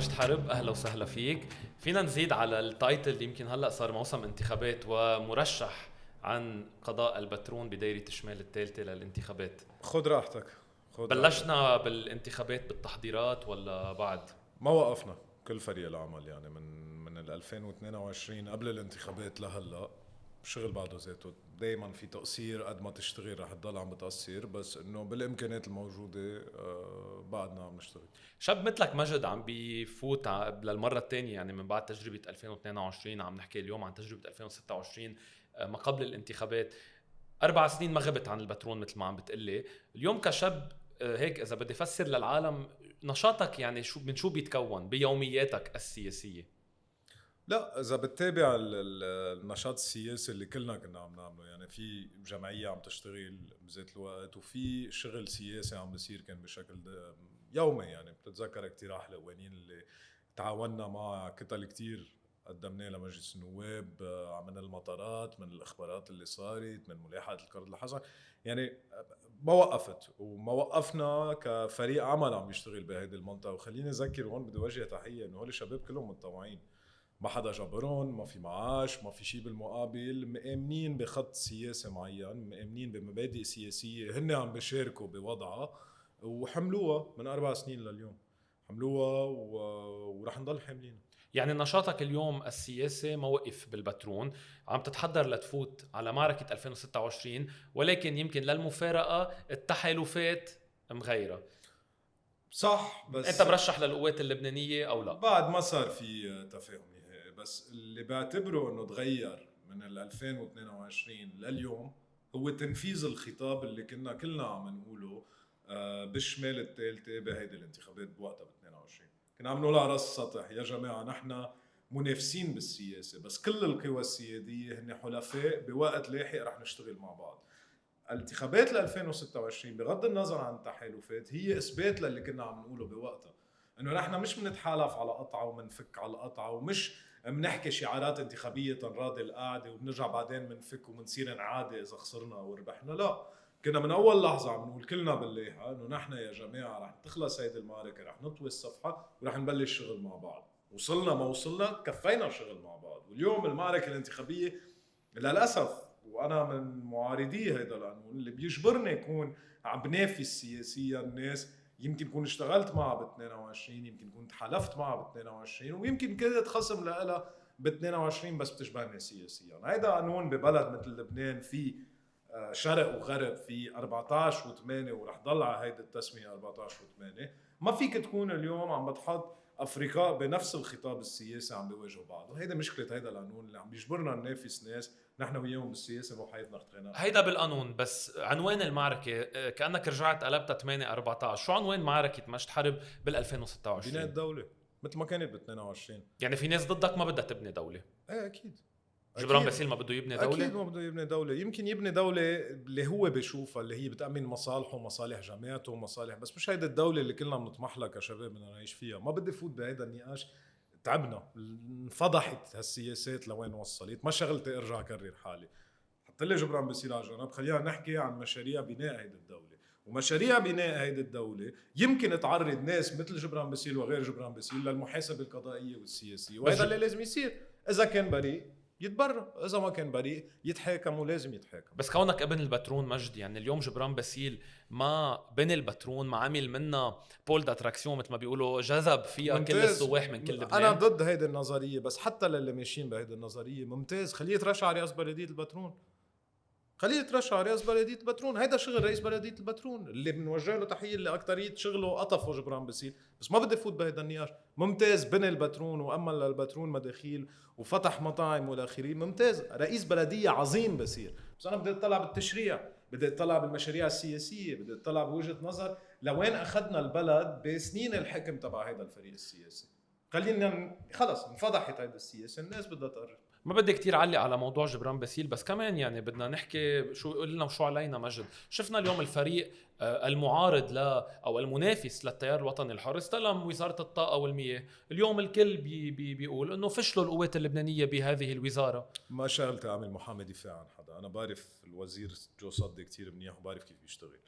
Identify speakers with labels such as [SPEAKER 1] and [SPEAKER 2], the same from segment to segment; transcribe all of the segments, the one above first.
[SPEAKER 1] مجد حرب، اهلا وسهلا فيك. فينا نزيد على التايتل؟ يمكن هلا صار موسم انتخابات ومرشح عن قضاء البترون بدايرة شمال الثالثة للانتخابات.
[SPEAKER 2] خد راحتك. خد راحتك.
[SPEAKER 1] بلشنا بالانتخابات بالتحضيرات ولا بعد؟
[SPEAKER 2] ما وقفنا كل فريق العمل يعني من 2022 قبل الانتخابات لهلا الشغل بعده ذاته دايما في تقصير. قد ما تشتغل رح تضل عم بتقصر، بس انه بالامكانيات الموجوده بعدنا عم نشتغل.
[SPEAKER 1] شاب مثلك مجد عم بيفوت للمرة الثانية، يعني من بعد تجربة 2022 عم نحكي اليوم عن تجربة 2026 ما قبل الانتخابات. 4 سنين ما غبت عن البترون مثل ما عم بتقلي. اليوم كشاب هيك إذا بدي أفسر للعالم نشاطك، يعني من شو بيتكون بيومياتك السياسية؟
[SPEAKER 2] لا، اذا بتتابع النشاط السياسي اللي كلنا كنا عم نعمله، يعني في جمعيه عم تشتغل بذات الوقت وفي شغل سياسي عم بيصير كان بشكل يومي. يعني بتتذكر اقتراح القوانين اللي تعاوننا مع كتل كتير قدمناه لمجلس النواب، من المطارات، من الاخبارات اللي صارت، من ملاحقه القرض الحصري. يعني ما وقفت وما وقفنا كفريق عمل عم يشتغل بهيدي المنطقه. وخليني اذكر هون، بدي وجه تحيه انه هول الشباب كلهم متطوعين، ما حدا جبرون، ما في معاش، ما في شيء بالمقابل، مآمنين بخط سياسي معين، مآمنين بمبادئ سياسية هن عم بيشاركوا بوضعها وحملوها من 4 سنين لليوم. حملوها ورح نضل حاملين.
[SPEAKER 1] يعني نشاطك اليوم السياسي ما وقف بالبترون، عم تتحضر لتفوت على معركة 2026، ولكن يمكن للمفارقة التحالفات مغيرة.
[SPEAKER 2] صح،
[SPEAKER 1] انت
[SPEAKER 2] بس
[SPEAKER 1] برشح للقوات اللبنانية او لا؟
[SPEAKER 2] بعد ما صار في تفاهم نهائي. بس اللي بعتبره انه تغير من 2022 لليوم هو تنفيذ الخطاب اللي كنا كلنا عم نقوله بالشمال الثالثة بهيدي الانتخابات بوقتها ب 22. كنا عم نقول على راس السطح يا جماعة نحن منافسين بالسياسة، بس كل القوى السيادية هن حلفاء، بوقت لاحق رح نشتغل مع بعض. الانتخابات ل 2026 بغض النظر عن التحالفات هي اثبات للي كنا عم نقوله بوقتها، انه نحن مش بنتحالف على قطعه ومنفك على قطعه، ومش بنحكي شعارات انتخابيه تنراضي القاعده وبنرجع بعدين منفك وبنصير نعادي اذا خسرنا او ربحنا. لا، كنا من اول لحظه عم نقول كلنا باللايحه انه نحن يا جماعه رح تخلص هيدي المعركه، رح نطوي الصفحه ورح نبلش شغل مع بعض. وصلنا ما وصلنا كفينا شغل مع بعض. واليوم المعركه الانتخابيه للاسف، وانا من معارضي هيدا القانون اللي بيجبرني اكون عم بنافس سياسيا الناس يمكن كون اشتغلت معها ب 22، يمكن كنت حلفت معها ب 22، ويمكن كنت خصم لها ب 22 بس بتشبهني سياسيا. هيدا قانون ببلد مثل لبنان في شرق وغرب، في 14 و8، ورح ضل على هيدي التسميه 14 و8. ما فيك تكون اليوم عم بتحط افريقيا بنفس الخطاب السياسي عم بيواجهوا بعض. وهيدا مشكله هيدا القانون اللي عم بيجبرنا ننافس ناس نحن وياهم بالسياسه مو حياتنا اخترنا.
[SPEAKER 1] هيدا بالقانون، بس عنوان المعركة كأنك رجعت قلبتها 8-14. شو عنوان معركة مجد حرب بال
[SPEAKER 2] بناء
[SPEAKER 1] 2026؟
[SPEAKER 2] الدوله مثل ما كانت ب 22.
[SPEAKER 1] يعني في ناس ضدك ما بدها تبني دولة؟
[SPEAKER 2] ايه اكيد.
[SPEAKER 1] جبران
[SPEAKER 2] اكيد.
[SPEAKER 1] باسيل ما بده يبني
[SPEAKER 2] اكيد
[SPEAKER 1] دولة؟
[SPEAKER 2] ما بده يبني دوله. يمكن يبني دوله اللي هو بيشوفها اللي هي بتامن مصالحه ومصالح جماعته ومصالح، بس مش هيدا الدوله اللي كلنا بنطمح لها كشباب بدنا نعيش فيها. ما بدي فوت بهيدا النقاش. تعبنا، انفضحت هالسياسات لوين وصلت. ما شغلتي ارجع اكرر حالي. حط لي جبران باسيل على جنب، خلينا نحكي عن مشاريع بناء هيدي الدوله. ومشاريع بناء هيدي الدوله يمكن تعرض ناس مثل جبران باسيل وغير جبران باسيل للمحاسبه القضائيه والسياسيه، وهذا اللي لازم يصير. اذا كان بريء يتبرر، اذا ما كان بريء يتحاكم، ولازم يتحاكم.
[SPEAKER 1] بس كونك ابن البترون مجد، يعني اليوم جبران باسيل ما بني البترون، ما عمل منا بول داتراكسيون مثل ما بيقولوا، جذب فيها كل
[SPEAKER 2] ممتاز.
[SPEAKER 1] السواح من كل
[SPEAKER 2] انا
[SPEAKER 1] لبنان.
[SPEAKER 2] ضد هيدي النظريه، بس حتى للي ماشيين بهيدي النظريه ممتاز، خليه يترشح على رئاسه بلديه البترون. خليه يترشح على رئيس بلديه البترون. هيدا شغل رئيس بلديه البترون اللي بنوجه له تحيه، اللي اكثريه شغله قطفه جبران باسيل. بس ما بدي فوت بهيدا النقاش. ممتاز، بني البترون وامن للبترون مداخيل وفتح مطاعم والاخرين. ممتاز، رئيس بلديه عظيم بصير. بس انا بدي اطلع بالتشريع، بدي اطلع بالمشاريع السياسيه، بدي اطلع بوجهه نظر لوين اخذنا البلد بسنين الحكم تبع هيدا الفريق السياسي. خلينا خلص انفضحت هيدا السياسه، الناس بدها تقرر.
[SPEAKER 1] ما بدي كتير علق على موضوع جبران باسيل، بس كمان يعني بدنا نحكي شو قلنا وشو علينا. مجد، شفنا اليوم الفريق المعارض او المنافس للتيار الوطني الحر استلم وزارة الطاقة والمياه. اليوم الكل بيقول انه فشلوا القوات اللبنانية بهذه الوزارة.
[SPEAKER 2] ما شغلتي اعمل محامي دفاع عن حدا. انا بعرف الوزير جو صدي كتير منيح وبعرف كيف بيشتغل.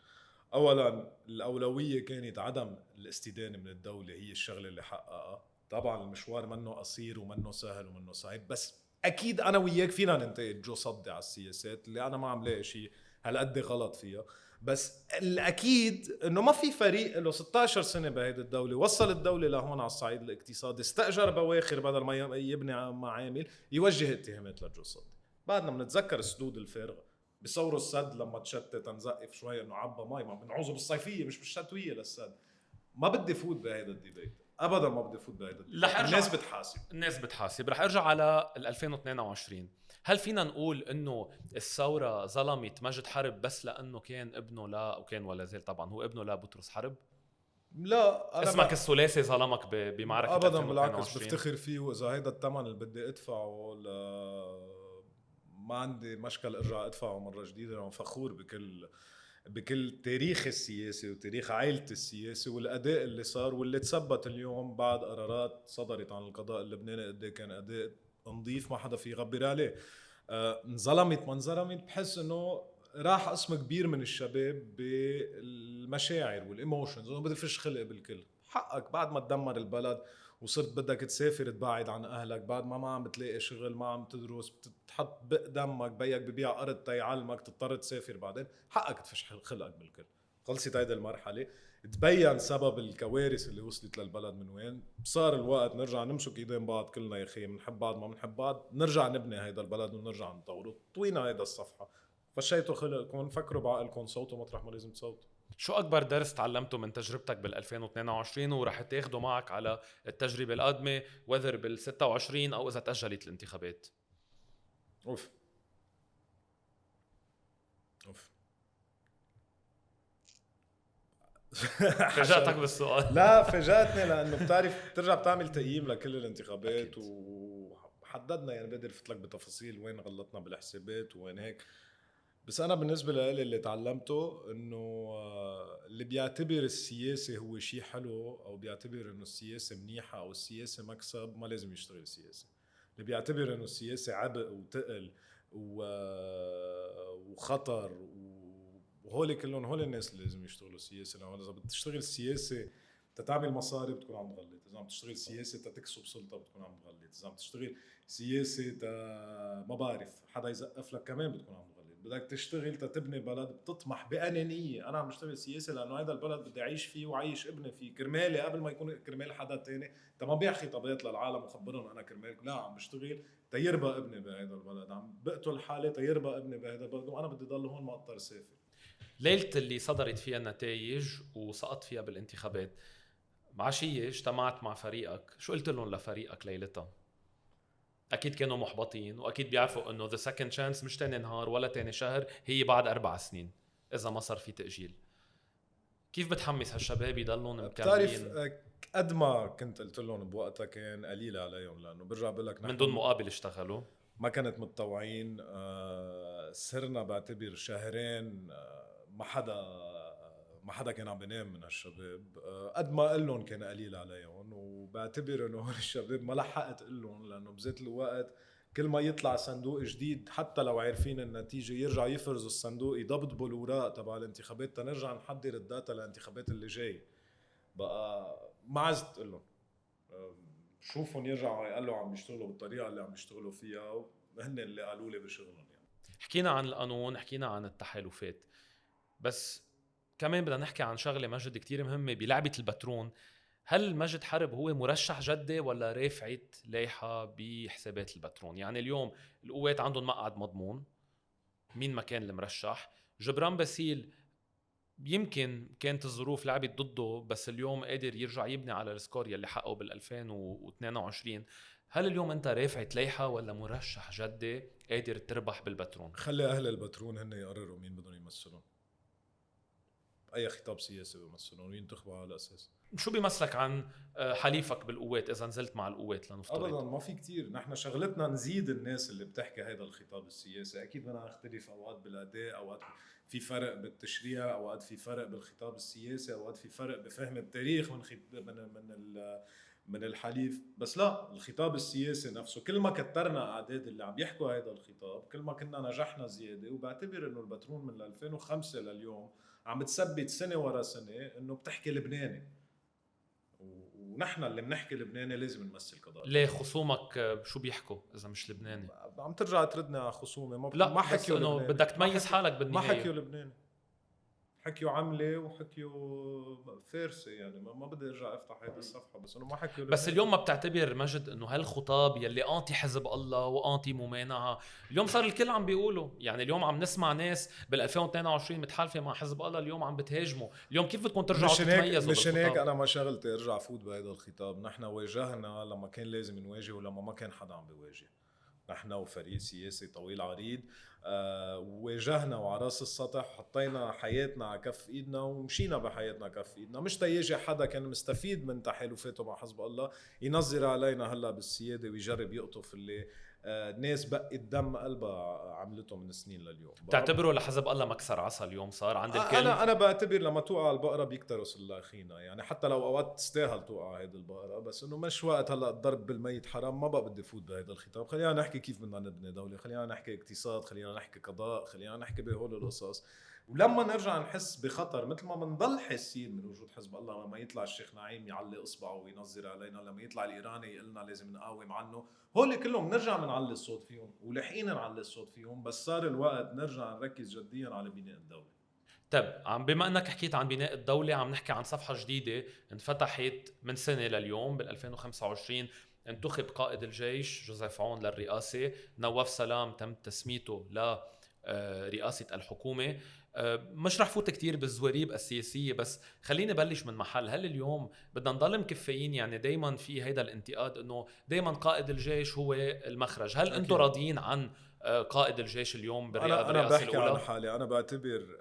[SPEAKER 2] اولا الاولويه كانت عدم الاستدانه من الدوله، هي الشغله اللي حققها. طبعا المشوار منه قصير ومنه سهل ومنه صعب، بس اكيد انا وياك فينا ننتقد جو صدي على السياسات اللي انا ما عم لاقي شيء هالقد غلط فيها. بس الاكيد انه ما في فريق له 16 سنه بهيدي الدوله وصل الدوله لهون على الصعيد الاقتصادي، استاجر بواخر بدل ما يبني معامل، يوجه اتهامات لجو صدي. بعدنا بنتذكر السدود الفارغه بيصوروا السد لما تشتت نزقف شوي انه عبى مي، ما بنعوزه بالصيفيه مش بالشتويه للسد. ما بدي فوت بهيدا الديبيت ابدا، ما بدي فوت بهيدا الديبيت. الناس بتحاسب،
[SPEAKER 1] الناس بتحاسب. رح ارجع على 2022. هل فينا نقول انه الثوره ظلمت مجد حرب بس لانه كان ابنه لا، وكان ولا زال طبعا هو ابنه لا بطرس حرب؟
[SPEAKER 2] لا انا
[SPEAKER 1] اسمك الثلاثي ظلمك بمعركه
[SPEAKER 2] ابدا، بالعكس
[SPEAKER 1] 2022.
[SPEAKER 2] بفتخر فيه، واذا هيدا الثمن اللي بدي ادفعه ما عندي مشكل ارجع ادفعه مره جديده. انا فخور بكل تاريخ السياسي وتاريخ عائلة السياسي والأداء اللي صار واللي تثبت اليوم بعد قرارات صدرت عن القضاء اللبناني قد كان أداء نظيف ما حدا فيه يغبر عليه. انظلمت ما انظلمت، بحس انه راح قسم كبير من الشباب بالمشاعر والايموشنز، انه بدي فيش خلق بالكل. حقك بعد ما تدمر البلد وصرت بدك تسافر تبعد عن اهلك، بعد ما عم بتلاقي شغل، ما عم تدرس، بتحط بقدمك بيك ببيع ارض تيعلمك، تضطر تسافر بعدين، حقك تفش خلقك بالكل. خلصت هيدي المرحله، تبين سبب الكوارث اللي وصلت للبلد من وين. صار الوقت نرجع نمسك ايدين بعض كلنا، يا اخي بنحب بعض ما بنحب بعض، نرجع نبني هيدا البلد ونرجع نطوره. طوينا هيدا الصفحه، فشيتوا خلقكم، فكروا بعقلكم، صوتوا مطرح ما لازم تصوتوا.
[SPEAKER 1] شو اكبر درس تعلمته من تجربتك بال 2022 ورح تاخده معك على التجربه القادمه، وذر بال 26 او اذا تاجلت الانتخابات؟
[SPEAKER 2] اوف
[SPEAKER 1] فاجأتك بالسؤال.
[SPEAKER 2] لا فاجأتني، لانه بتعرف بترجع بتعمل تقييم لكل الانتخابات
[SPEAKER 1] أكيد.
[SPEAKER 2] وحددنا، يعني بقدر افوت لك بتفاصيل وين غلطنا بالحسابات وين هيك. بس انا بالنسبه لي اللي تعلمته انه اللي بيعتبر السياسه هو شيء حلو او بيعتبر انه السياسه منيحه او السياسه مكسب ما لازم يشتغل سياسه. اللي بيعتبر انه السياسه عبء وتقل وخطر وهول كلهم هول الناس اللي لازم يشتغلوا سياسه. لانه اذا بتشتغل سياسه تتعمل مصاري بتكون عم تغلط، اذا عم تشتغل سياسه تكسب سلطه بتكون عم تغلط، اذا عم تشتغل سياسه ما بعرف حدا يزقف لك كمان بتكون عم تغلط. بدك تشتغل تبني بلد بتطمح بأنانية. انا عم بشتغل سياسه لانه هذا البلد بدي اعيش فيه وعيش ابني فيه كرمالي قبل ما يكون كرمال حدا تاني. انت ما بيع خطابات للعالم وخبرهم انا كرمالكم، لا، عم بشتغل تيربى ابني بهذا البلد، عم بقتل حالي تيربى ابني بهذا البلد، وانا بدي ضل هون ما اقدر اسافر.
[SPEAKER 1] ليلة اللي صدرت فيها النتائج وسقط فيها بالانتخابات، عشية اجتمعت مع فريقك، شو قلت لهم لفريقك ليلتها؟ أكيد كانوا محبطين وأكيد بيعرفوا إنه the second chance مش تاني نهار ولا تاني شهر، هي بعد 4 سنين إذا ما صار في تأجيل. كيف بتحمس هالشباب يضلون
[SPEAKER 2] بتعرف
[SPEAKER 1] مكملين؟
[SPEAKER 2] قد ما كنت قلت لهم بوقتها كان قليل عليهم، لانه برجع بقول لك
[SPEAKER 1] من دون مقابل اشتغلوا.
[SPEAKER 2] ما كانت متطوعين. صرنا بعتبر شهرين ما حدا كان عم بينام من هالشباب. قد ما قل لهم كان قليل عليهم، وبعتبر انه هول الشباب ما لحقت اقول لهم، لانه بذات الوقت كل ما يطلع صندوق جديد حتى لو عارفين النتيجه يرجع يفرزوا الصندوق يضبطوا الاوراق تبع الانتخابات تنرجع نحضر الداتا للانتخابات اللي جاي. بقى ما عزت اقول لهم شوفهم يرجعوا يقلوا عم بيشتغلوا بالطريقه اللي عم بيشتغلوا فيها، وهن اللي قالوا لي بشغلهم يعني.
[SPEAKER 1] حكينا عن القانون، حكينا عن التحالفات، بس كمان بدنا نحكي عن شغله مجد كتير مهمه بلعبه البترون. هل مجد حرب هو مرشح جدي ولا رافعة لايحة بحسابات البترون؟ يعني اليوم القوات عندهم مقعد مضمون، مين ما كان المرشح. جبران باسيل يمكن كانت الظروف لعبت ضده، بس اليوم قادر يرجع يبني على السكور يلي حقه بال 2022. هل اليوم انت رافعة لايحة ولا مرشح جدي قادر تربح بالبترون؟
[SPEAKER 2] خلي اهل البترون هن يقرروا مين بدهم يمثلون، اي خطاب سياسي بيمثلون وينتخبوا على الاساس.
[SPEAKER 1] شو بيمثلك عن حليفك بالقوات اذا نزلت مع القوات لنفترض؟
[SPEAKER 2] ابدا ما في كتير، نحن شغلتنا نزيد الناس اللي بتحكي هذا الخطاب السياسي. اكيد بدنا نختلف اوقات بالاداء، اوقات في فرق بالتشريع، اوقات في فرق بالخطاب السياسي، اوقات في فرق بفهم التاريخ من الحليف. بس لا، الخطاب السياسي نفسه كل ما كترنا اعداد اللي عم يحكوا هذا الخطاب كل ما كنا نجحنا زياده. وبعتبر انه البترون من 2005 لليوم عم بتثبت سنه ورا سنه انه بتحكي لبناني، ونحن اللي بنحكي لبناني لازم نمثل قضايا.
[SPEAKER 1] ليه خصومك شو بيحكوا اذا مش لبناني؟
[SPEAKER 2] عم ترجع تردني على خصومه،
[SPEAKER 1] لا
[SPEAKER 2] ما حكيوا
[SPEAKER 1] انه
[SPEAKER 2] لبناني،
[SPEAKER 1] بدك تميز حالك
[SPEAKER 2] ما
[SPEAKER 1] بالنهايه.
[SPEAKER 2] حكيوا لبناني، حكيوا عملة وحكيوا فارسي. يعني ما بدي ارجع افتح هيدا الصفحة، بس انه ما حكيوا
[SPEAKER 1] بس
[SPEAKER 2] لبناني.
[SPEAKER 1] اليوم ما بتعتبر مجد انه هالخطاب يلي انتي حزب الله وانتي ممانعه اليوم صار الكل عم بيقولوا؟ يعني اليوم عم نسمع ناس بال 2022 متحالفه مع حزب الله اليوم عم بتهاجموا. اليوم كيف بدكم ترجعوا تتميزوا
[SPEAKER 2] مش هيك
[SPEAKER 1] بالخطاب؟
[SPEAKER 2] انا ما شغلتي ارجع فوت بهذا الخطاب. نحن واجهنا لما كان لازم نواجه ولما ما كان حدا عم بيواجه. نحن وفريق سياسي طويل عريض واجهنا وعلى راس السطح وحطينا حياتنا على كف ايدنا ومشينا بحياتنا كف ايدنا. مش تيجي حدا كان مستفيد من تحالفاته مع حزب الله ينظر علينا هلا بالسياده ويجرب يقطف اللي ناس بقت دم قلبها عملته من سنين لليوم.
[SPEAKER 1] تعتبروا لحزب الله مكسر عصا اليوم صار عند الكل؟
[SPEAKER 2] انا بعتبر لما توقع البقره بيكترس الاخينا. يعني حتى لو اوقات تستاهل توقع هيدي البقره، بس انه مش وقت هلا الضرب بالميت حرام. ما بقى بدي فوت بهيدا الخطاب. خلينا نحكي كيف بدنا نبني دوله، خلينا نحكي اقتصاد، خلينا نحكي قضاء، خلينا نحكي بهول القصص. ولما نرجع نحس بخطر مثل ما بنضل حاسين من وجود حزب الله، لما يطلع الشيخ نعيم يعلي اصبعه وينظر علينا، لما يطلع الايراني يقلنا لازم نقاوم عنه، هول كلهم نرجع بنعلي الصوت فيهم ولحقينا نعلي الصوت فيهم. بس صار الوقت نرجع نركز جديا على بناء الدوله.
[SPEAKER 1] طيب بما انك حكيت عن بناء الدولة، عم نحكي عن صفحة جديدة انفتحت من سنة لليوم. بال 2025 انتخب قائد الجيش جوزيف عون للرئاسة، نواف سلام تم تسميته لرئاسة الحكومة. مش رح فوت كتير بالزواريب السياسية، بس خليني بلش من محل. هل اليوم بدنا نضل مكفيين؟ يعني دايما في هيدا الانتقاد انه دايما قائد الجيش هو المخرج. هل انتم راضيين عن قائد الجيش اليوم
[SPEAKER 2] أنا
[SPEAKER 1] بالرئاسة
[SPEAKER 2] بحكي
[SPEAKER 1] الأولى؟
[SPEAKER 2] عن حالي. أنا بعتبر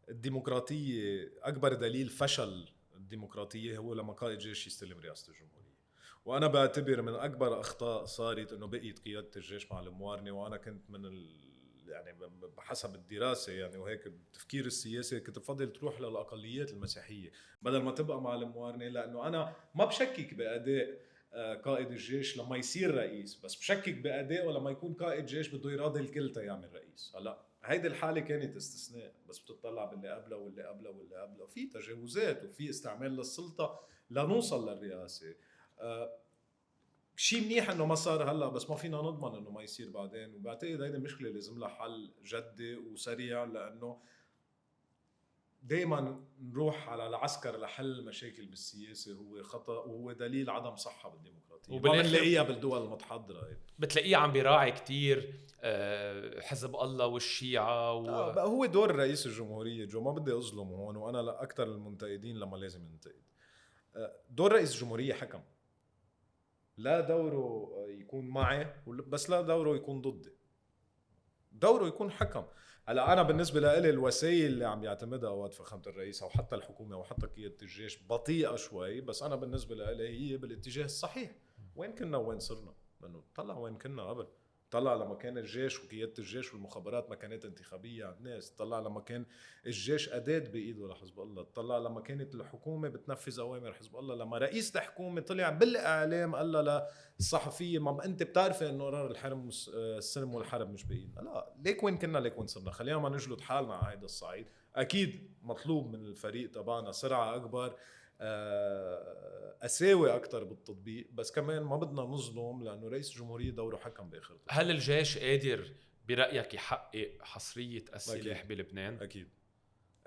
[SPEAKER 2] الديمقراطية أكبر دليل فشل الديمقراطية هو لما قائد جيش يستلم رئاسة الجمهورية. وأنا بعتبر من أكبر أخطاء صارت إنه بقيت قيادة الجيش مع الموارنة. وأنا كنت من يعني بحسب الدراسة يعني وهيك التفكير السياسي كنت بفضل تروح للأقليات المسيحية بدل ما تبقى مع الموارنة. لأنه أنا ما بشكك بأداء قائد الجيش لما يصير رئيس، بس بشكك بأدائه لما يكون قائد جيش بده يراضي الكل تيعمل رئيس. هلا هيدي الحالة كانت استثناء، بس بتطلع باللي قبله واللي قبله واللي قبله في تجاوزات وفي استعمال للسلطة لنوصل للرئاسة. شيء منيح انه ما صار هلا، بس ما فينا نضمن انه ما يصير بعدين. وبعتقد هيدي مشكلة لازم لها حل جدي وسريع، لانه دايما نروح على العسكر لحل مشاكل بالسياسة هو خطأ، وهو دليل عدم صحة بالديمقراطية. ما بنلاقيها بالدول المتحضرة.
[SPEAKER 1] بتلاقيه عم بيراعي كتير حزب الله والشيعة
[SPEAKER 2] هو دور رئيس الجمهورية. جو ما بدي أظلم هون، وأنا لا أكتر المنتقدين لما لازم ننتقد. دور رئيس الجمهورية حكم، لا دوره يكون معي بس لا دوره يكون ضدي. دوره يكون حكم. هلا انا بالنسبه لي الوسائل اللي عم يعتمدها اوقات فخامه الرئيس او حتى الحكومه او حتى قياده الجيش بطيئه شوي، بس انا بالنسبه لي هي بالاتجاه الصحيح. وين كنا وين صرنا؟ لانه طلع وين كنا قبل. طلع لما كان الجيش وقياده الجيش والمخابرات ما كانت انتخابيه على الناس. طلع لما كان الجيش اداه بايده لحزب الله. طلع لما كانت الحكومه بتنفذ اوامر حزب الله. لما رئيس الحكومه طلع بالاعلام قال للصحفيه ما انت بتعرفي انه قرار الحرم السلم والحرب مش بايدنا. لا، ليك وين كنا ليك وين صرنا. خلينا ما نجلد حالنا على هذا الصعيد. اكيد مطلوب من الفريق تبعنا سرعه اكبر، أساوي أكتر بالتطبيق، بس كمان ما بدنا نظلم لأنه رئيس الجمهورية دوره حكم بآخر.
[SPEAKER 1] هل الجيش قادر برأيك يحقق حصرية السلاح بلبنان؟
[SPEAKER 2] أكيد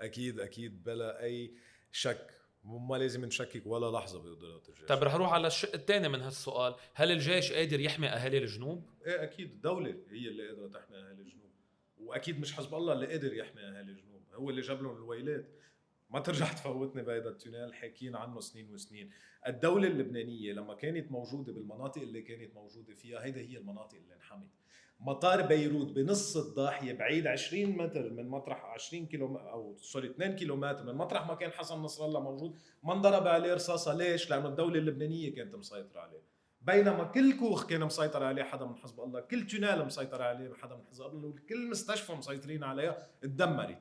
[SPEAKER 2] أكيد أكيد بلا أي شك. ما لازم نشكك ولا لحظة بقدرات الجيش.
[SPEAKER 1] طيب رح اروح على الشق الثاني من هالسؤال. هل الجيش قادر يحمي أهالي الجنوب؟
[SPEAKER 2] إيه أكيد الدولة هي اللي قادرة تحمي أهالي الجنوب. وأكيد مش حزب الله اللي قادر يحمي أهالي الجنوب، هو اللي جاب لهم الويلات. ما ترجع تفوتني بهذا التونيل حاكين عنه سنين وسنين. الدولة اللبنانية لما كانت موجودة بالمناطق اللي كانت موجودة فيها، هيدا هي المناطق اللي انحمت. مطار بيروت بنص الضاحية بعيد 20 متر من مطرح 20 كيلو أو 2 كيلومتر من مطرح ما كان حسن نصر الله موجود، ما انضرب عليه رصاصة. ليش؟ لأنه الدولة اللبنانية كانت مسيطرة عليه. بينما كل كوخ كان مسيطر عليه حدا من حزب الله، كل تونيل مسيطر عليه حدا من حزب الله، وكل مستشفى مسيطرين عليها اتدمرت.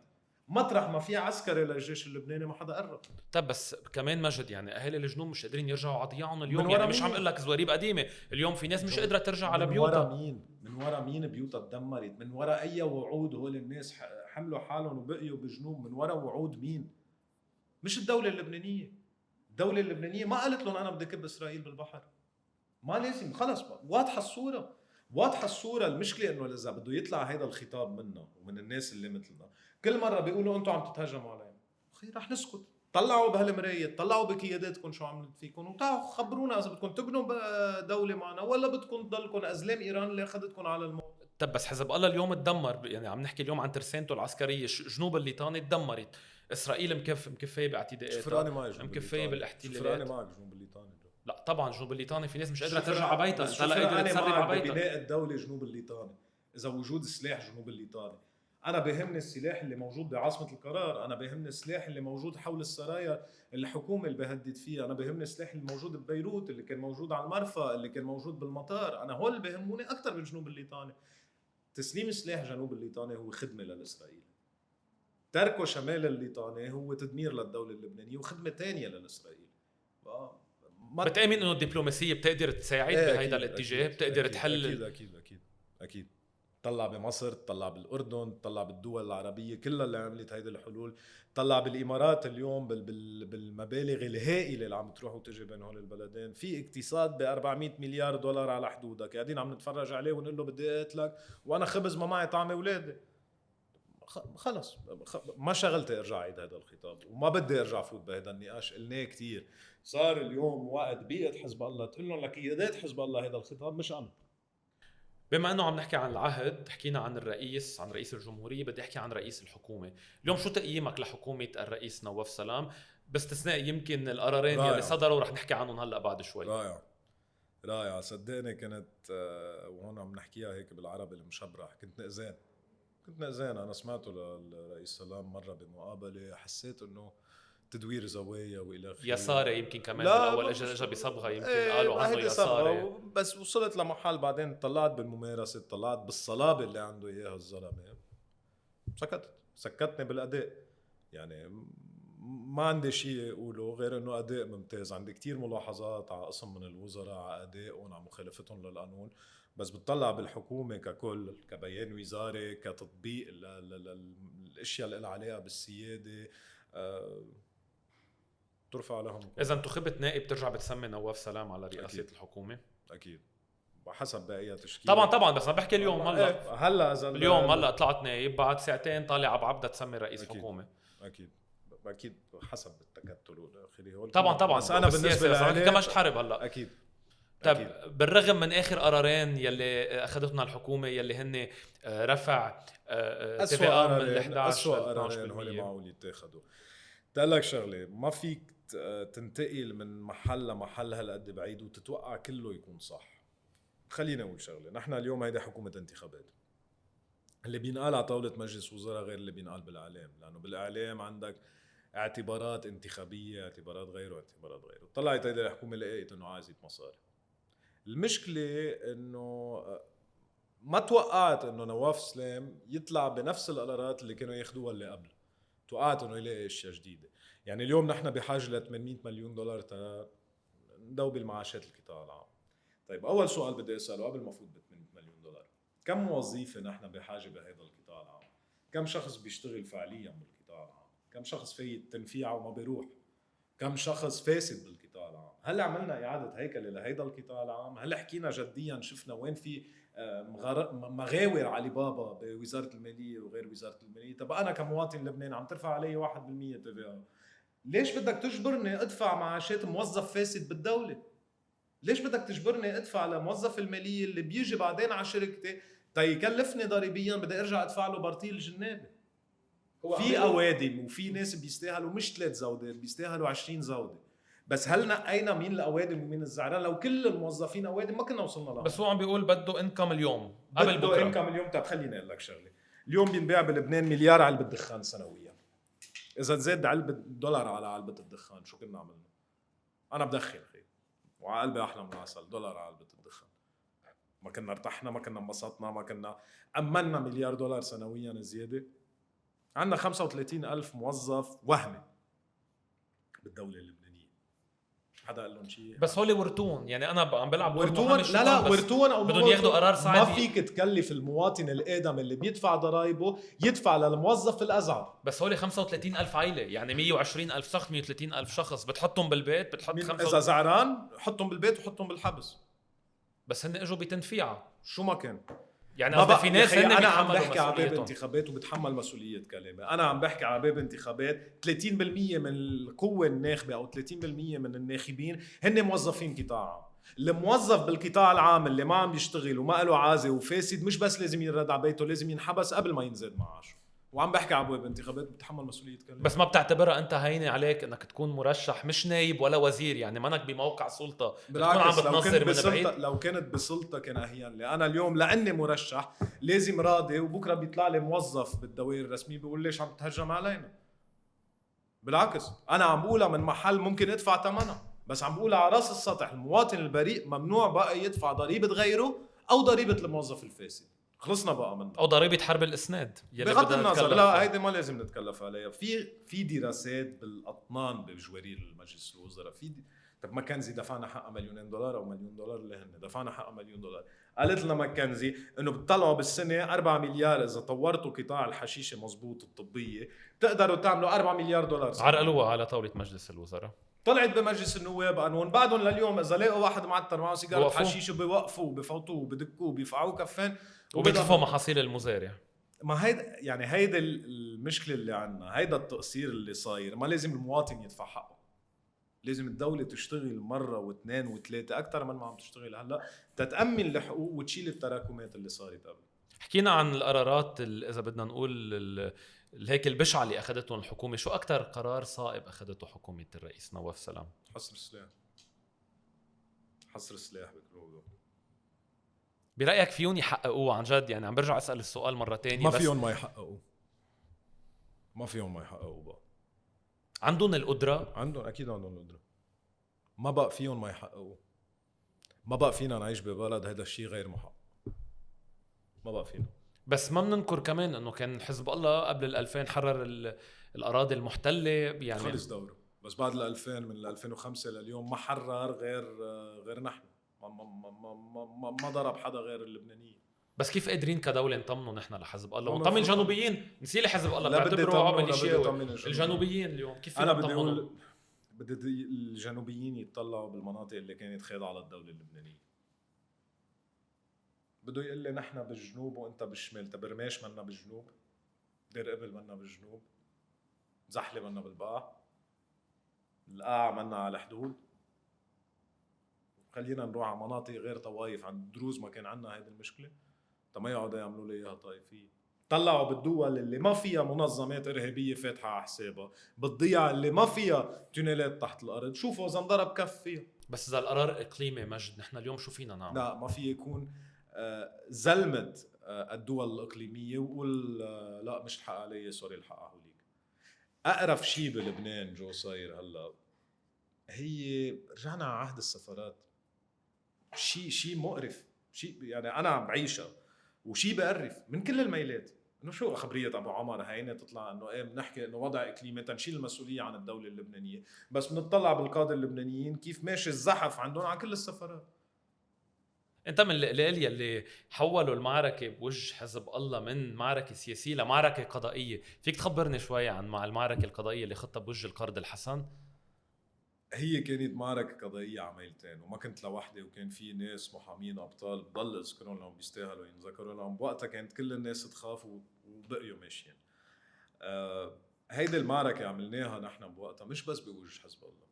[SPEAKER 2] مطرح ما في عسكري للجيش اللبناني ما حدا قرب.
[SPEAKER 1] طب بس كمان مجد، يعني اهالي الجنوب مش قادرين يرجعوا على ضياعهم اليوم. يعني مش عم اقول لك زواريب قديمه، اليوم في ناس مش قادره ترجع على بيوتها.
[SPEAKER 2] من ورا مين بيوتها تدمرت؟ من ورا اي وعود هول الناس حملوا حالهم وبقيوا بجنوب؟ من ورا وعود مين؟ مش الدوله اللبنانيه. الدولة اللبنانية ما قالت لهم أنا بدي كب إسرائيل بالبحر، ما لازم، خلص واضحة الصورة، واضحة الصورة. المشكلة إنه إذا بده يطلع هيدا الخطاب منا ومن الناس اللي مثلنا كل مرة بيقولوا أنتوا عم تتهجموا علينا، أخي رح نسكت. طلعوا بهالمراية، طلعوا بقياداتكم شو عملت فيكم، وتعالوا خبرونا إذا بدكم تبنوا دولة معنا ولا بدكم تضلكم أزلام إيران اللي أخذتكم على الموت.
[SPEAKER 1] طب بس حزب الله اليوم تدمر، يعني عم نحكي اليوم عن ترسانته العسكرية، جنوب الليطاني تدمرت، إسرائيل مكفية باعتداءاتها،
[SPEAKER 2] شفراني معي جنوب
[SPEAKER 1] مكفية
[SPEAKER 2] الليطاني،
[SPEAKER 1] بالاحتلالات.
[SPEAKER 2] شفراني معك جنوب الليطاني.
[SPEAKER 1] لا طبعا جنوب الليطاني في ناس مش قادرة ترجع على بيتها،
[SPEAKER 2] انت
[SPEAKER 1] لا قادرة
[SPEAKER 2] انا
[SPEAKER 1] تسرب
[SPEAKER 2] معك
[SPEAKER 1] على بيتها.
[SPEAKER 2] ببناء الدولة جنوب الليطاني إذا وجود سلاح جنوب الليطاني. أنا بهمني السلاح اللي موجود بعاصمة القرار، أنا بهمني السلاح اللي موجود حول السرايا الحكومة اللي بهدد فيها، أنا بهمني السلاح اللي موجود ببيروت، اللي كان موجود على المرفأ، اللي كان موجود بالمطار. أنا هول اللي بهموني أكثر من جنوب الليطاني. تسليم سلاح جنوب الليطاني هو خدمة للإسرائيل، تركه شمال الليطاني هو تدمير للدولة اللبنانية وخدمة تانية للإسرائيل.
[SPEAKER 1] بتأمن إنه الدبلوماسية بتقدر تساعد بهيدا الاتجاه، بتقدر تحل.
[SPEAKER 2] أكيد طلع بمصر، طلع بالأردن، طلع بالدول العربية كلها اللي عملت هيدا الحلول، طلع بالإمارات اليوم بالمبالغ الهائلة اللي عم تروح وتجي بين هول البلدين. في اقتصاد ب 400 مليار دولار على حدودك، قاعدين عم نتفرج عليه ونقول له بدي اقتلك وانا خبز ما معي طعم اولادي. خلص ما شغلتي ارجع عيد هذا الخطاب، وما بدي ارجع فوت بهذا النقاش، قلناه كتير. صار اليوم وقت بيئة حزب الله تقول لهم لقيادات حزب الله هذا الخطاب، مش انا.
[SPEAKER 1] بما انه عم نحكي عن العهد، حكينا عن الرئيس، عن رئيس الجمهورية، بدي احكي عن رئيس الحكومة. اليوم شو تقييمك لحكومة الرئيس نواف سلام، باستثناء يمكن القرارين يلي صدروا رح نحكي عنهم هلا بعد شوي؟
[SPEAKER 2] رائع صدقني. كانت وهون عم نحكيها هيك بالعربي المشبرح، كنت نقزان. انا سمعته للرئيس سلام مرة بمقابلة، حسيت انه تدوير زوايا والى اخره،
[SPEAKER 1] يساري يمكن كمان بالاول اجى بصبغه، يمكن قالوا عنه يساري،
[SPEAKER 2] بس وصلت لمحل بعدين طلعت بالممارسه، طلعت بالصلابه اللي عنده اياها الزلمه، سكتني بالاداء. يعني ما عندي شيء اقوله غير انه اداء ممتاز. عندي كتير ملاحظات على قسم من الوزراء على ادائهم، على مخالفتهم للقانون، بس بتطلع بالحكومه ككل، كبيان وزاري، كتطبيق الاشياء اللي لها علاقه بالسياده، ترفع لهم.
[SPEAKER 1] اذا انتخبت نائب ترجع بتسمي نواف سلام على رئاسه الحكومه؟
[SPEAKER 2] اكيد وحسب بقيه تشكيل.
[SPEAKER 1] طبعا بس انا بحكي اليوم
[SPEAKER 2] هلا اذا
[SPEAKER 1] اليوم هلا طلعت نائب، بعد ساعتين طالع بعبده تسمي رئيس حكومه.
[SPEAKER 2] اكيد حسب التكتل والاخره.
[SPEAKER 1] طبعا
[SPEAKER 2] بس انا بالنسبه لي
[SPEAKER 1] كمان حرب هلا
[SPEAKER 2] اكيد.
[SPEAKER 1] طب بالرغم من اخر قرارين يلي اخذتهم الحكومه، يلي هن رفع
[SPEAKER 2] اسوء قرارين، اسوء قرارين هول معقول يتاخذوا. تقول لك شغله، ما فيك تنتقل من محل لمحل هالقد بعيد وتتوقع كله يكون صح. خلينا نقول شغله، نحن اليوم هيدا حكومه انتخابات، اللي بينقال على طاوله مجلس وزراء غير اللي بينقال بالاعلام، لانه بالاعلام عندك اعتبارات انتخابيه، اعتبارات غيره. طلعت هيدا الحكومه لقيت انه عايزه مصاري. المشكله انه ما توقعت انه نواف سلام يطلع بنفس القرارات اللي كانوا ياخذوها اللي قبل، توقعت انه يلاقي اشياء جديده. يعني اليوم نحن بحاجه ل 800 مليون دولار ندوب المعاشات القطاع العام. طيب اول سؤال بدي اساله قبل ما افوت ب 800 مليون دولار، كم وظيفه نحن بحاجه بهذا القطاع العام؟ كم شخص بيشتغل فعليا بالقطاع العام؟ كم شخص في تنفيعه وما بيروح؟ كم شخص فاسد بالقطاع العام؟ هل عملنا اعاده هيكله لهيدا القطاع العام؟ هل حكينا جديا شفنا وين في مغاور علي بابا بوزاره الماليه وغير وزاره الماليه؟ طب انا كمواطن لبناني عم ترفع علي 1% TVA، ليش بدك تجبرني ادفع معاشات موظف فاسد بالدوله؟ ليش بدك تجبرني ادفع لموظف الماليه اللي بيجي بعدين على شركتي تيكلفني ضريبيا بدي ارجع ادفع له برطيل الجنابه؟ في اوادم وفي ناس بيستاهلوا مش 3 زودات، بيستاهلوا 20 زوده. بس هل نقينا مين الاوادم ومين الزعران؟ لو كل الموظفين اوادم ما كنا وصلنا لها.
[SPEAKER 1] بس هو عم بيقول بده انكم اليوم قبل بكره.
[SPEAKER 2] بده انكم اليوم. طب خليني اقول لك شغله، اليوم بينباع بلبنان مليار علبه دخان سنويا. اذا زاد علبه دولار على علبه الدخان شو كنا عملنا؟ انا بدخن خي وعلى قلبي احلى من العسل، دولار على علبه الدخان. ما كنا ارتحنا، ما كنا انبسطنا، ما كنا امنا مليار دولار سنويا زياده. عندنا 35,000 موظف وهمي بالدوله اللبنانيه. حدا قال لهم شيء.
[SPEAKER 1] بس هول ورتون، يعني انا عم بلعب
[SPEAKER 2] ورتون. لا ورتون او
[SPEAKER 1] بدهم ياخذوا قرار
[SPEAKER 2] ما
[SPEAKER 1] صعب.
[SPEAKER 2] فيك تكلف المواطن الادم اللي بيدفع ضرائبه يدفع للموظف الازعر.
[SPEAKER 1] بس هول 35,000 عائله، يعني 120,000 شخص، 130,000 شخص، بتحطهم بالبيت، بتحط
[SPEAKER 2] اذا زعران حطهم بالبيت وحطهم بالحبس.
[SPEAKER 1] بس هن اجوا بتنفيعه
[SPEAKER 2] شو ما كان.
[SPEAKER 1] يعني قصدي في ناس هن
[SPEAKER 2] انا عم
[SPEAKER 1] بيتحملوا
[SPEAKER 2] بحكي على باب
[SPEAKER 1] مسؤوليتهم.
[SPEAKER 2] انتخابات وبتحمل مسؤوليه كلامي. انا عم بحكي على باب انتخابات 30% من القوه الناخبه او 30% من الناخبين هن موظفين قطاع عام. الموظف بالقطاع العام اللي ما عم بيشتغل وما له عازه وفاسد مش بس لازم يرد على بيته، لازم ينحبس قبل ما ينزل معاشه. وعم بحكي على باب انتخابات بتحمل مسؤوليه كلامي.
[SPEAKER 1] بس ما بتعتبرها انت هينه عليك انك تكون مرشح مش نايب ولا وزير، يعني منك بموقع سلطه تكون عم بتنظر من بعيد؟
[SPEAKER 2] لو كنت بسلطه كان اهين لي. انا اليوم لاني مرشح لازم راضي، وبكره بيطلع لي موظف بالدوائر الرسميه بيقول ليش عم تهجم علينا. بالعكس انا عم بقولها من محل ممكن ادفع ثمنها، بس عم بقولها على راس السطح. المواطن البريء ممنوع بقى يدفع ضريبه غيره او ضريبه الموظف الفاسد. خلصنا بقى منه.
[SPEAKER 1] او ضريبه حرب الاسناد
[SPEAKER 2] بغض النظر، لا هيدي ما لازم نتكلف عليها. في دراسات بالاطنان بجوارير المجلس الوزراء. طب ماكنزي دفعنا حقها $1,000,000 او $1,000,000 اللي هن دفعنا حقها $1,000,000. قالت لنا ماكنزي انه بتطلعوا بالسنه 4 مليار اذا طورتوا قطاع الحشيشه مزبوط الطبيه بتقدروا تعملوا $4,000,000.
[SPEAKER 1] عرقلوها على طاوله مجلس الوزراء.
[SPEAKER 2] طلعت بمجلس النواب قانون بعدهم لليوم اذا لاقوا واحد معتر معه سيجاره حشيشه بيوقفوا وبفوتوه وبدكوه وبيفعوه كفين
[SPEAKER 1] وبيدفعوا محاصيل المزارع.
[SPEAKER 2] ما هيدا المشكله اللي عندنا. هيدا التقصير اللي صاير. ما لازم المواطن يدفع حقه، لازم الدولة تشتغل مرة واثنين وثلاثة أكتر من ما عم تشتغل هلأ تتأمن الحقوق وتشيل التراكمات اللي صارت قبل.
[SPEAKER 1] حكينا عن القرارات إذا بدنا نقول هيك البشعة اللي أخذتهم الحكومة. شو أكتر قرار صائب أخذته حكومة الرئيس نواف سلام؟
[SPEAKER 2] حصر السلاح بكروده.
[SPEAKER 1] برأيك فيهم يحققوه عن جد؟ يعني عم برجع أسأل السؤال مرة تانية.
[SPEAKER 2] ما فيهم ما يحققوه. بقى
[SPEAKER 1] عندهم القدرة.
[SPEAKER 2] أكيد عندهم القدرة. ما بقى فيهم ما يحققوه. ما بقى فينا نعيش ببلد هذا الشيء غير محقق. ما بقى فينا.
[SPEAKER 1] بس ما بننكر كمان انه كان حزب الله قبل 2000 حرر الاراضي المحتله، يعني
[SPEAKER 2] خلص دوره. بس بعد 2000 من 2005 لليوم ما حرر غير نحن. ما ضرب حدا غير اللبنانيين.
[SPEAKER 1] بس كيف قادرين كدوله نطمنوا نحن لحزب الله ونطمن الجنوبيين؟ نسيلي حزب الله بتعتبره عمل شيء. الجنوبيين اليوم كيف
[SPEAKER 2] انا بدي اقول بدي الجنوبيين يتطلعوا بالمناطق اللي كانت خاضعه للدوله اللبنانيه. بده يقول لي نحن بالجنوب وانت بالشمال. تبرماش منا بالجنوب، دير قبل منا بالجنوب، زحله منا بالبقاع، القاع منا على الحدود. خلينا نروح على مناطق غير طوائف. عند الدروز ما كان عندنا هيدي المشكله. ما يقعدوا يعملوا لي اياها طائفيه. طلعوا بالدول اللي ما فيها منظمات ارهابيه فاتحه على حسابها، بالضيعه اللي ما فيها تونيلات تحت الارض. شوفوا اذا انضرب كف فيها.
[SPEAKER 1] بس اذا القرار اقليمي مجد، نحن اليوم شو فينا نعمل؟
[SPEAKER 2] لا ما في يكون زلمه الدول الاقليميه وقول لا مش الحق علي سوري الحق عليك. اقرب شيء بلبنان جو صاير هلا هي رجعنا على عهد السفارات. شيء مقرف. شيء يعني انا عم بعيشها وشيء بقرف من كل الميلات. انه شو خبريه ابو عمر هينه تطلع انه ايه بنحكي انه وضع اقليمي تنشيل المسؤوليه عن الدوله اللبنانيه، بس بنطلع بالقاده اللبنانيين كيف ماشي الزحف عندهم على كل السفارات.
[SPEAKER 1] انت من القليل يلي حولوا المعركه بوجه حزب الله من معركه سياسيه لمعركه قضائيه. فيك تخبرني شوي عن المعركه القضائيه اللي خطها بوجه القرض الحسن؟
[SPEAKER 2] هي كانت معركة قضائية عميلتين وما كنت لوحدي، وكان في ناس محامين أبطال بضل أذكرهم لهم بيستاهلوا ينذكروا لهم. بوقتها كانت كل الناس تخاف وبقيوا ماشيين. هيدي المعركة عملناها نحن بوقتها مش بس بوجه حزب الله،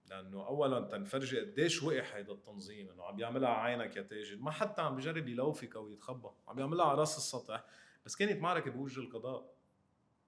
[SPEAKER 2] لأنه أولاً تنفرجي قديش وقح هيدا التنظيم إنه عم بيعملها عينك يا تاجر، ما حتى عم بيجرب يلوفك أو يتخبى، عم بيعملها على راس السطح. بس كانت معركة بوجه القضاء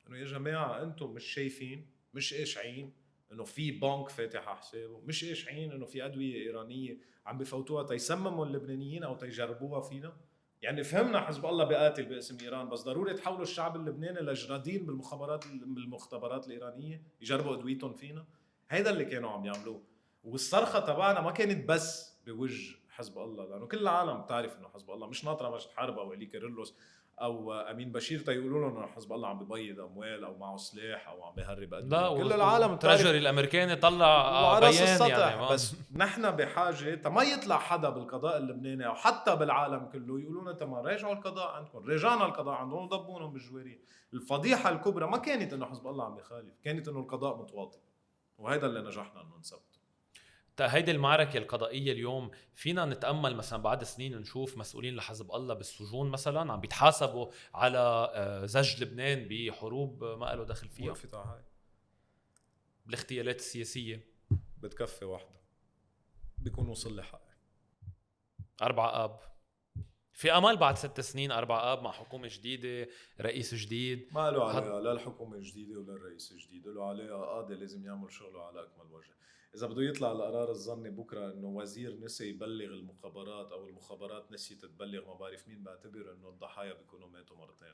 [SPEAKER 2] إنه يا جماعة أنتم مش شايفين، مش قاشعين انه في بنك فاتح على حسابه، مش قاشعين انه في ادويه ايرانيه عم بفوتوها تيسمموا اللبنانيين او تيجربوها فينا. يعني فهمنا حزب الله بقاتل باسم ايران، بس ضروري تحولوا الشعب اللبناني لجرادين بالمختبرات الايرانيه يجربوا ادويتهم فينا. هيدا اللي كانوا عم يعملوه. والصرخه تبعنا ما كانت بس بوجه حزب الله، لانه كل العالم بتعرف انه حزب الله مش ناطره مجد حرب او علي كيرلس او امين بشير تيقولوا له انه حزب الله عم ببيض اموال او معه سلاح او عم بيهرب
[SPEAKER 1] لا
[SPEAKER 2] كل العالم
[SPEAKER 1] الترجري الامريكاني طلع
[SPEAKER 2] وعلى راس
[SPEAKER 1] بيان
[SPEAKER 2] السطح
[SPEAKER 1] يعني
[SPEAKER 2] بس نحن بحاجه ما يطلع حدا بالقضاء اللبناني او حتى بالعالم كله يقولوا لنا تمام راجعوا القضاء عندكم، رجعنا القضاء عندهم وضبونهم بالجواري. الفضيحه الكبرى ما كانت انه حزب الله عم يخالف، كانت انه القضاء متواطئ، وهذا اللي نجحنا انه نثبته.
[SPEAKER 1] هيدي المعركة القضائية اليوم فينا نتأمل مثلا بعد سنين نشوف مسؤولين لحزب الله بالسجون مثلا عم بيتحاسبوا على زج لبنان بحروب ما له دخل فيها،
[SPEAKER 2] وقفت على هاي
[SPEAKER 1] بالاغتيالات السياسية
[SPEAKER 2] بتكفي واحدة بيكون وصل لي حقي.
[SPEAKER 1] 4 آب في أمل بعد 6 سنين 4 آب مع حكومة جديدة رئيس جديد.
[SPEAKER 2] ما له عليها لا الحكومة الجديدة ولا الرئيس الجديد، له عليها قاضي لازم يعمل شغله على أكمل وجه. إذا بده يطلع القرار الظني بكرة إنه وزير نسي يبلغ المخابرات أو المخابرات نسيت تبلغ ما بعرف مين، بعتبر إنه الضحايا بيكونوا ماتوا مرتين.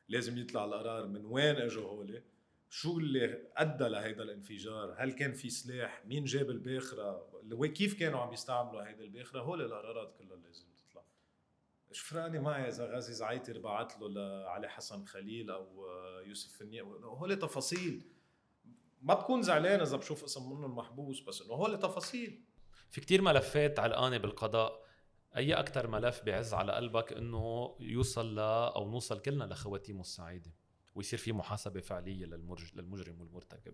[SPEAKER 2] لازم يطلع القرار من وين اجوا هولي، شو اللي ادى لهيدا الانفجار، هل كان في سلاح، مين جاب الباخره، كيف كانوا عم يستعملوا هيدا الباخره. هول القرارات كلها لازم تطلع. ايش فرقني معي اذا غازي زعيتر بعت له لعلي حسن خليل او يوسف فنية، هول تفاصيل. ما بكون زعلان اذا بشوف اسم منهم محبوس، بس انه هول تفاصيل.
[SPEAKER 1] في كتير ملفات علقانة بالقضاء، أي أكتر ملف بيعز على قلبك إنه يوصل أو نوصل كلنا لخواتيمه السعيدة ويصير في محاسبة فعلية للمجرم والمرتكب؟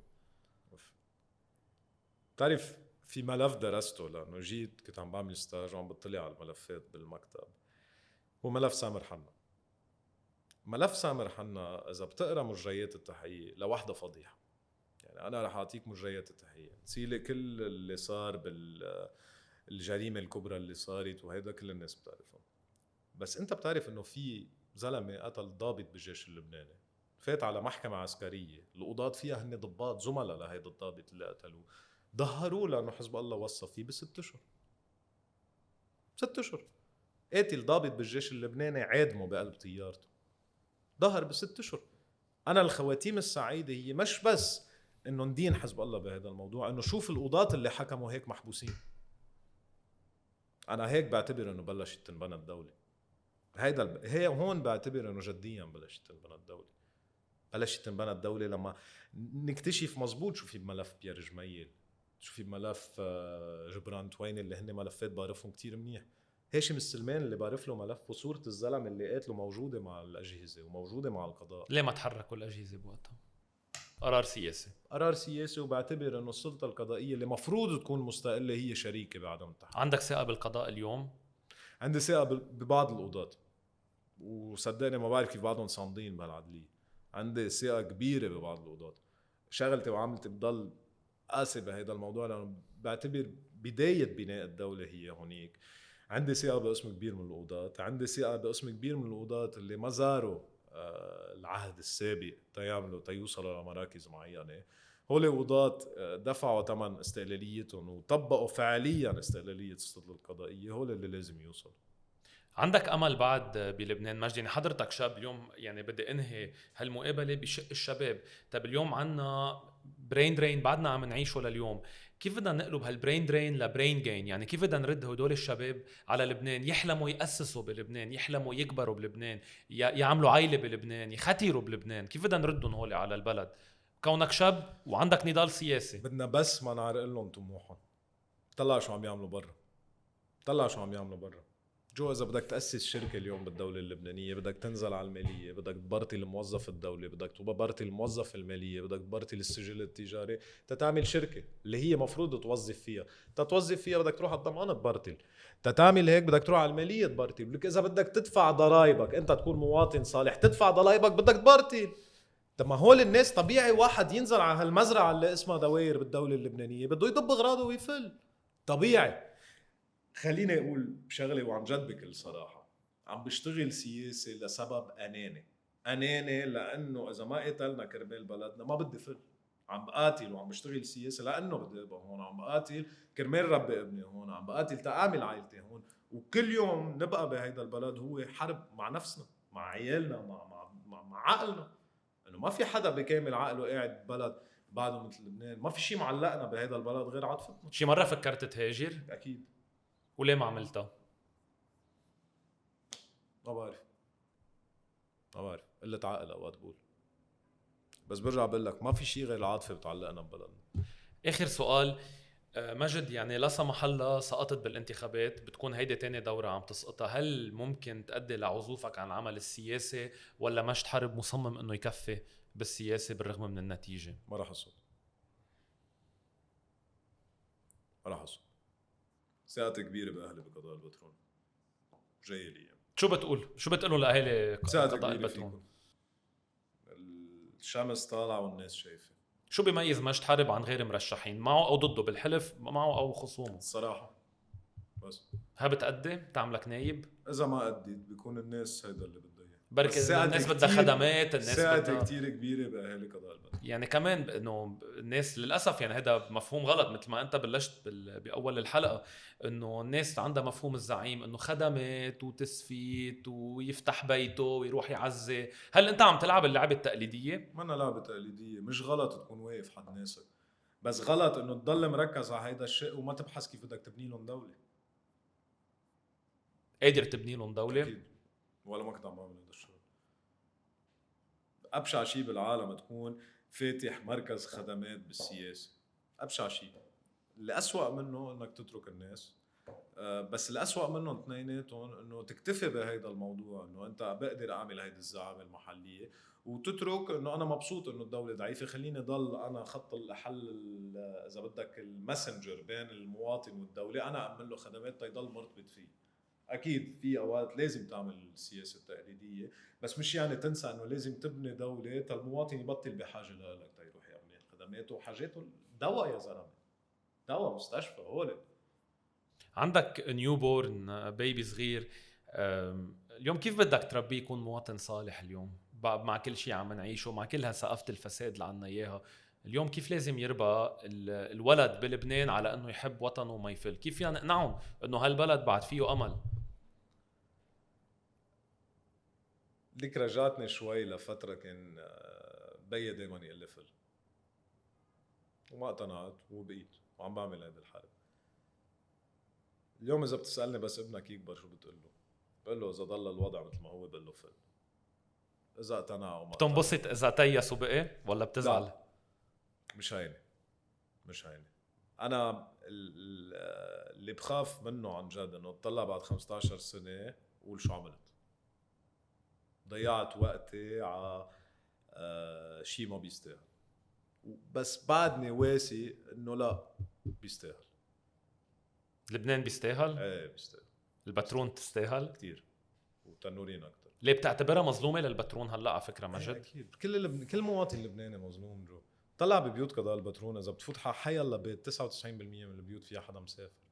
[SPEAKER 2] بتعرف في ملف درسته لأنه جيت كنت عم بعمل ستاج وعم بطلع على الملفات بالمكتب، هو ملف سامر حنا. ملف سامر حنا إذا بتقرأ مجريات التحقيق لوحدة فضيحة. يعني أنا رح أعطيك مجريات التحقيق، نسيلي كل اللي صار بالجريمة الكبرى اللي صارت وهيدا كل الناس بتعرفهم. بس أنت بتعرف إنه في زلمة قتل ضابط بالجيش اللبناني، فات على محكمة عسكرية، القضاة فيها هن ضباط زملاء لهيدا الضابط اللي قتلوه، ظهروا لأنه حزب الله وصف فيه ب6 أشهر. 6 أشهر قاتل ضابط بالجيش اللبناني عادمه بقلب طيارته، ظهر ب6 أشهر. أنا الخواتيم السعيدة هي مش بس إنه ندين حزب الله بهذا الموضوع، إنه شوف القضاة اللي حكموا هيك محبوسين. أنا هيك بعتبر إنه بلشت تنبنى الدولة. هي هون بعتبر إنه جديا بلشت تنبنى الدولة. بلشت تنبنى الدولة لما نكتشف مزبوط شو في بملف بيير جميل، شو في بملف جبران توين اللي هن ملفات بعرفهم كتير منيح، هاشم السلمان اللي بعرف له ملف وصورة الزلمة اللي قاتله موجودة مع الأجهزة وموجودة مع القضاء.
[SPEAKER 1] ليه ما تحركوا الأجهزة بوقتها؟ قرار سياسي.
[SPEAKER 2] قرار سياسي، وبعتبر إنه السلطة القضائية اللي مفروض تكون مستقلة هي شريكة بعدم التحرك.
[SPEAKER 1] عندك ثقة بالقضاء اليوم؟
[SPEAKER 2] عندي ثقة ببعض القضاة، وصدقني ما بعرف كيف بعضهم صامدين بهالعدلية. عندي ثقة كبيرة ببعض القضاة. شغلتي وعملتي بضل قاسي بهذا الموضوع لأنه بعتبر بداية بناء الدولة هي هونيك. عندي ثقة بقسم كبير من القضاة، عندي ثقة بقسم كبير من القضاة اللي ما زاروا العهد السابق تيوصلوا لمراكز معينة. هولي قضاة دفعوا ثمن استقلاليتهم وطبقوا فعليا استقلالية السلطة القضائية، هولي اللي لازم يوصلوا.
[SPEAKER 1] عندك امل بعد بلبنان مجدي؟ يعني حضرتك شاب اليوم، يعني بدي انهي هالمقابله بشق الشباب. طيب اليوم عنا برين درين بعدنا عم نعيشه لليوم، كيف بدنا نقلب هالبرين درين لبرين جين؟ يعني كيف بدنا نرد هدول الشباب على لبنان يحلموا يأسسوا بلبنان، يحلموا يكبروا بلبنان، يعملوا عائله بلبنان، يختيروا بلبنان؟ كيف بدنا نردهم هول على البلد كونك شاب وعندك نضال سياسي؟
[SPEAKER 2] بدنا بس ما نعرق لهم طموحهم. طلع شو عم يعملوا برا، طلع شو عم يعملوا برا. جو إذا بدك تأسس شركة اليوم بالدولة اللبنانية بدك تنزل على المالية، بدك تبرطي الموظف الدولي، بدك تبرطي الموظف المالية، بدك تبرطي السجل التجاري تتعمل شركة اللي هي مفروض توظف فيها. تتوظف فيها بدك تروح على الضمان تبرطل، تتعمل هيك بدك تروح على المالية تبرطل. لك إذا بدك تدفع ضرائبك أنت تكون مواطن صالح تدفع ضرائبك بدك تبرطل. طب ما هول الناس طبيعي واحد ينزل على هالمزرعة اللي اسمها دواير بالدولة اللبنانية بده يضب أغراضه ويفل طبيعي. خليني اقول بشغله وعن جد بكل صراحه، عم بشتغل سياسي لسبب اناني لانه اذا ما قتلنا كرمال بلدنا ما بدي فل. عم بقاتل وعم بشتغل سياسي لانه بدي ابقى هون، عم بقاتل كرمال ربي ابني هون، عم بقاتل تاعمل عائلتي هون. وكل يوم نبقى بهيدا البلد هو حرب مع نفسنا، مع عيالنا، مع عقلنا. انه ما في حدا بكامل عقله قاعد ببلد بعده مثل لبنان. ما في شيء معلقنا بهيدا البلد غير عاطفتنا.
[SPEAKER 1] شي مره فكرت تهاجر؟
[SPEAKER 2] اكيد.
[SPEAKER 1] وليه ما عملتها؟
[SPEAKER 2] ما بعرف. ما بعرف قلة عقل اوقات بقول، بس برجع بقول لك ما في شيء غير العاطفه بتعلقنا ببلدنا.
[SPEAKER 1] اخر سؤال مجد، يعني لا سمح الله سقطت بالانتخابات، بتكون هيدي تاني دورة عم تسقطها، هل ممكن تؤدي لعزوفك عن العمل السياسي، ولا مجد حرب مصمم انه يكفي بالسياسة بالرغم من النتيجة؟
[SPEAKER 2] ما راح اصوت، ما راح اصوت. ثقتي كبيره باهلي بقضاء البترول، جاي لي
[SPEAKER 1] شو بتقولوا لاهالي
[SPEAKER 2] ثقتي
[SPEAKER 1] قضاء
[SPEAKER 2] كبيره
[SPEAKER 1] البترول؟
[SPEAKER 2] فيكم. الشمس طالعه والناس شايفه.
[SPEAKER 1] شو بيميز مجد حرب عن غير مرشحين، معه او ضده بالحلف، معه او خصومه؟
[SPEAKER 2] الصراحه بس
[SPEAKER 1] ها بتقدم تعملك نايب؟
[SPEAKER 2] اذا ما اديت بيكون الناس هيدا اللي بدها اياه.
[SPEAKER 1] بركي الناس بدها خدمات، الناس
[SPEAKER 2] ثقتي
[SPEAKER 1] بدها
[SPEAKER 2] كتير كبيره باهالي قضاء البترول.
[SPEAKER 1] يعني كمان انه الناس للاسف، يعني هذا مفهوم غلط مثل ما انت بلشت باول الحلقه، انه الناس عندها مفهوم الزعيم انه خدمات وتسفيت ويفتح بيته ويروح يعزي. هل انت عم تلعب اللعبه التقليديه؟
[SPEAKER 2] ما أنا لعبه تقليديه، مش غلط تكون واقف حد ناسك، بس غلط انه تضل مركز على هيدا الشيء وما تبحث كيف بدك تبني لهم دوله.
[SPEAKER 1] قادر تبني لهم دوله؟
[SPEAKER 2] اكيد، ولا ما كنت عم بعمل هذا الشغل. ابشع شيء بالعالم تكون فاتح مركز خدمات بالسياسه، ابشع شيء. اللي أسوأ منه انك تترك الناس، بس الأسوأ منهم اثنيناتهم انه تكتفي بهيدا الموضوع، انه انت بقدر اعمل هيدي الزعامه المحليه، وتترك انه انا مبسوط انه الدوله ضعيفه، خليني ضل انا خط الحل اذا بدك الماسنجر بين المواطن والدوله، انا اعمل له خدمات تيضل مرتبط فيه. اكيد في اوقات لازم تعمل السياسه التقليديه، بس مش يعني تنسى انه لازم تبني دوله المواطن يبطل بحاجه لك تيروح يعمل خدماته وحاجاته. دواء يا زلمه، دواء مستشفى هول.
[SPEAKER 1] عندك نيو بورن بيبي صغير، اليوم كيف بدك تربيه يكون مواطن صالح اليوم مع كل شيء عم نعيشه، مع كل هالسقفة الفساد اللي عنا اياها اليوم؟ كيف لازم يربى الولد بلبنان على انه يحب وطنه وما يفل؟ كيف فينا نقنعهم انه هالبلد بعد فيه امل؟
[SPEAKER 2] ليك رجعتني شوي لفترة كان بيي دايما يقول لي فل، وما اقتنعت وبقيت وعم بعمل هيدي الحرب. اليوم إذا بتسألني بس ابنك يكبر شو بتقول له؟ بقول له إذا ضل الوضع مثل ما هو بقول له فل. إذا اقتنع وما اقتنع.
[SPEAKER 1] بتنبسط إذا تيس وبقي ولا بتزعل؟
[SPEAKER 2] لا. مش هيني، مش هيني. أنا اللي بخاف منه عن جد إنه اطلع بعد 15 سنة وقول شو عملت. ضيعت وقتي على شيء ما بيستاهل، بس بعدني واسي إنه لا بيستاهل.
[SPEAKER 1] لبنان بيستاهل؟
[SPEAKER 2] ايه بيستاهل.
[SPEAKER 1] البترون تستاهل؟
[SPEAKER 2] كتير، وتنورين أكتر.
[SPEAKER 1] ليه بتعتبرها مظلومة للبترون هلا على فكرة مجد؟
[SPEAKER 2] أكيد كل مواطن لبناني مظلوم جو. طلع ببيوت قضاء البترون إذا بتفوت حيلا بيت 99% من البيوت فيها حدا مسافر.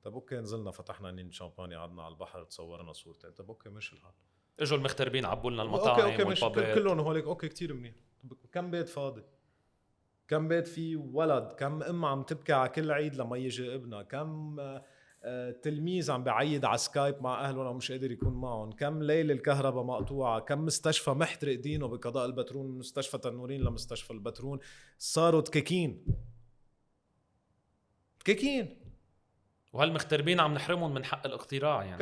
[SPEAKER 2] طب اوكي نزلنا فتحنا نين شامبانيا قعدنا على البحر تصورنا صورتين، طب اوكي مش الحال.
[SPEAKER 1] اجوا المغتربين عبوا لنا المطاعم
[SPEAKER 2] اوكي مش
[SPEAKER 1] والبابات
[SPEAKER 2] كلهم هوليك اوكي كتير منيح. كم بيت فاضي؟ كم بيت فيه ولد؟ كم ام عم تبكي على كل عيد لما يجي ابنها؟ كم تلميذ عم بعيد على سكايب مع اهله ومش قادر يكون معهم؟ كم ليله الكهرباء مقطوعه؟ كم مستشفى محترق دينه بقضاء البترون، من مستشفى تنورين لمستشفى البترون صاروا تككين.
[SPEAKER 1] وهالمغتربين عم نحرمهم من حق الاقتراع يعني.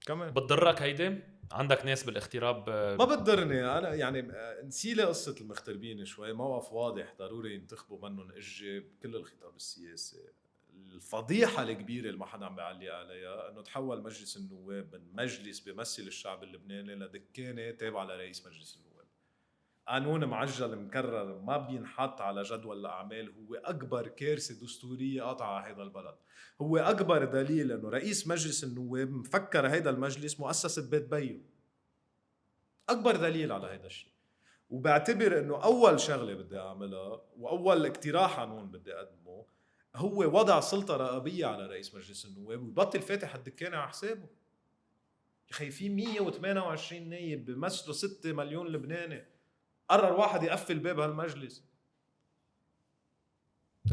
[SPEAKER 2] كمان
[SPEAKER 1] بتضرك هيدي؟ عندك ناس بالاغتراب؟
[SPEAKER 2] ما بتضرني انا يعني. نسيلي قصه المغتربين شوي، موقف واضح ضروري ينتخبوا منهم اجي بكل الخطاب السياسي. الفضيحه الكبيره اللي ما حدا عم بيعلق عليها انه تحول مجلس النواب من مجلس بيمثل الشعب اللبناني لدكانه تابعه لرئيس مجلس النواب. قانون معجل مكرر ما بينحط على جدول الاعمال، هو اكبر كارثه دستوريه قطعها هذا البلد. هو اكبر دليل انه رئيس مجلس النواب مفكر هذا المجلس مؤسسه بيت بيو. اكبر دليل على هذا الشيء. وبعتبر انه اول شغله بدي اعملها واول اقتراح قانون بدي اقدمه هو وضع سلطه رقابيه على رئيس مجلس النواب ويبطل فاتح الدكانه على حسابه. يا اخي في 128 نايب بيمثلوا 6 مليون لبناني، قرر واحد يقفل باب هالمجلس.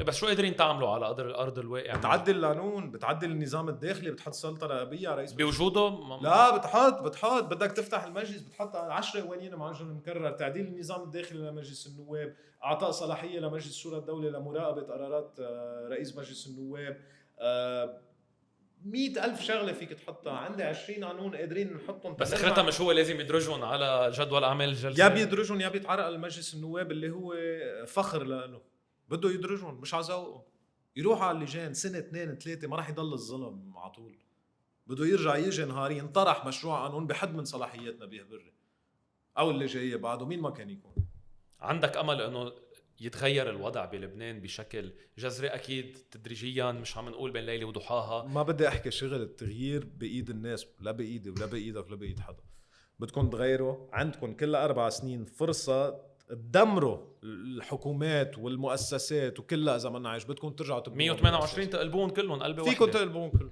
[SPEAKER 1] بس شو قادرين تعملوا على ارض الواقع؟
[SPEAKER 2] بتعدل القانون، بتعدل النظام الداخلي، بتحط سلطه رقابيه على رئيس
[SPEAKER 1] بوجوده
[SPEAKER 2] لا بتحط بدك تفتح المجلس بتحط 10 قوانين معجل مكرر، تعديل النظام الداخلي لمجلس النواب، اعطاء صلاحيه لمجلس شورى الدوله لمراقبه قرارات رئيس مجلس النواب، 100,000 شغله فيك تحطها. عندي 20 قانون قادرين نحطهم،
[SPEAKER 1] بس اخرتها مش هو لازم يدرجهم على جدول اعمال الجلسه؟
[SPEAKER 2] يا بيدرجهم يا بيتعرقل المجلس النواب اللي هو فخر له، بده يدرجهم مش عزوقهم، يروح على اللجان سنه 2 3 ما راح يضل الظلم على طول. بده يرجع يجي نهار ينطرح مشروع قانون بحد من صلاحياتنا بيهبري او اللي جايه بعده مين ما كان يكون.
[SPEAKER 1] عندك امل انه يتغير الوضع بلبنان بشكل جذري؟ اكيد تدريجيا، مش عم نقول بين ليله وضحاها.
[SPEAKER 2] ما بدي احكي شغل التغيير بايد الناس، لا بايدي ولا بايدك ولا بايد حدا. بدكم تغيروا، عندكم كل 4 سنين فرصه تدمروا الحكومات والمؤسسات وكلها. اذا ما نعيش بدكم ترجعوا تبنوا
[SPEAKER 1] 128 تقلبون كلهم قلبي واحده.
[SPEAKER 2] فيكم تقلبون كلهم.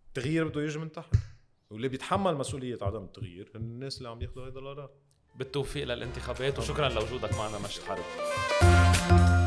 [SPEAKER 2] التغيير بده يجي من تحت، واللي بيتحمل مسؤوليه عدم التغيير هن الناس اللي عم ياخذوا هيدا القرار.
[SPEAKER 1] بالتوفيق للانتخابات وشكرا لوجودك معنا مجد حرب.